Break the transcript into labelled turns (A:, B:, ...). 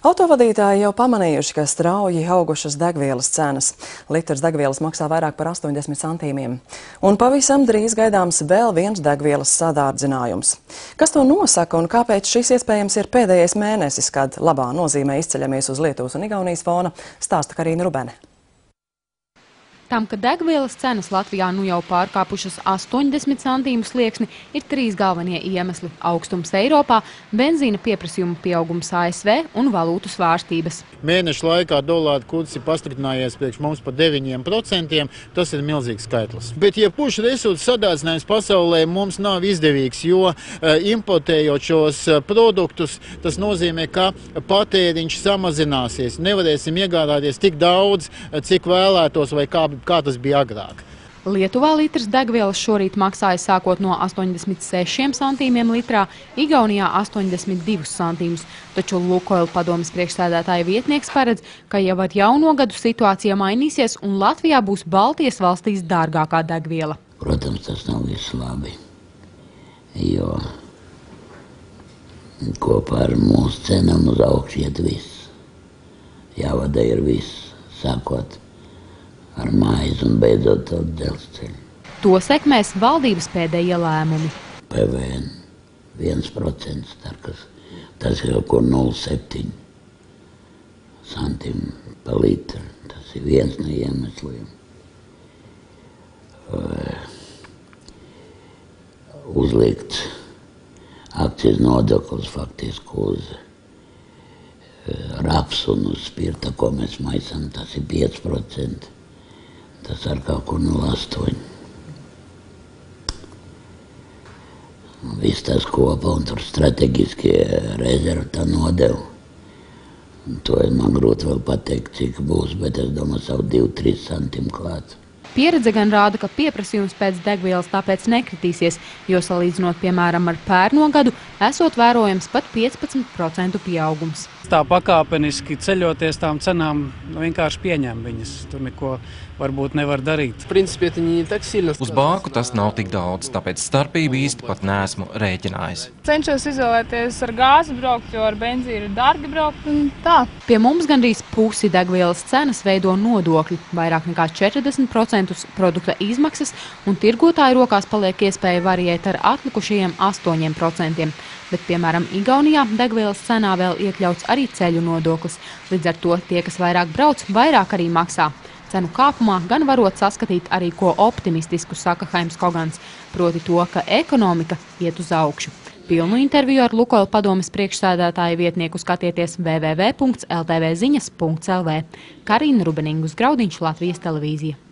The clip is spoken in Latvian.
A: Autovadītāji jau pamanījuši, ka strauji augušas degvielas cenas. Litrs degvielas maksā vairāk par 80 centīmiem. Un pavisam drīz gaidāms vēl viens degvielas sadārdzinājums. Kas to nosaka un kāpēc šis iespējams ir pēdējais mēnesis, kad labā nozīmē izceļamies uz Lietuvas un Igaunijas fona, stāsta Karina Rubene.
B: Tam, ka degvielas cenas Latvijā nu jau pārkāpušas 80 centīmu slieksni, ir trīs galvenie iemesli – augstums Eiropā, benzīna pieprasījuma pieaugums ASV un valūtu svārstības.
C: Mēneša laikā dolāra kurs ir pastiprinājies priekš mums par 9%, tas ir milzīgs skaitlis. Bet jebkurš resursu sadārdzinājums pasaulē mums nav izdevīgs, jo importējot šos produktus, tas nozīmē, ka patēriņš samazināsies. Nevarēsim iegādāties tik daudz, cik vēlētos vai kā tas bija agrāk.
B: Lietuvā litrs degvielas šorīt maksāja sākot no 86 centīmiem litrā, Igaunijā 82 centīmus. Taču Lukoil padomes priekšsēdētāja vietnieks paredz, ka jau ar jauno gadu situācija mainīsies un Latvijā būs Baltijas valstīs dārgākā degviela.
D: Protams, tas nav viss labi, jo kopā ar mūsu cenām uz augšu iet viss. Jāvada ir viss, sākot ar maizi un beidzot ar dzelzceļu.
B: To sekmēs valdības pēdējie lēmumi.
D: PVN 1%, tas ir kaut ko 0,7 centīmu par litru. Tas ir viens no iemesliem. Uzlikt akcijas nodoklis faktiski uz rapsu un uz spirta, ko mēs maisam, tas ir 5%. Tas ar kaut ko 0,8. Viss tas kopā un tur strateģiskie rezervi tā nodevu. To man grūti vēl pateikt, cik būs, bet es domāju savu 2-3 centīmu klāt.
B: Pieredze gan rāda, ka pieprasījums pēc degvielas tāpēc nekritīsies, jo salīdzinot, piemēram, ar pērno gadu, esot vērojams pat 15% pieaugums.
E: Tā pakāpeniski ceļoties tām cenām vienkārši pieņem viņas. Tur neko varbūt nevar darīt.
F: Uz bāku tas nav tik daudz, tāpēc starpību īsti pat neesmu rēķinājis.
G: Cenšos izolēties ar gāzi braukt, jo ar benzīnu ir dārgi braukt un tā.
B: Pie mums gandrīz pusi degvielas cenas veido nodokļi, vairāk nekā 40% produkta izmaksas, un tirgotāju rokās paliek iespēja variēt ar atlikušajiem 8%. Bet, piemēram, Igaunijā degvielas cenā vēl iekļauts arī ceļu nodoklis. Līdz ar to tie, kas vairāk brauc, vairāk arī maksā. Cenu kāpumā gan varot saskatīt arī ko optimistisku, saka Haims Kogans, proti to, ka ekonomika iet uz augšu. Pilnu interviju ar Lukoil padomes priekšsēdētāja vietnieku skatieties www.ltvziņas.lv. Karina Rubene, Graudiņš, Latvijas televīzija.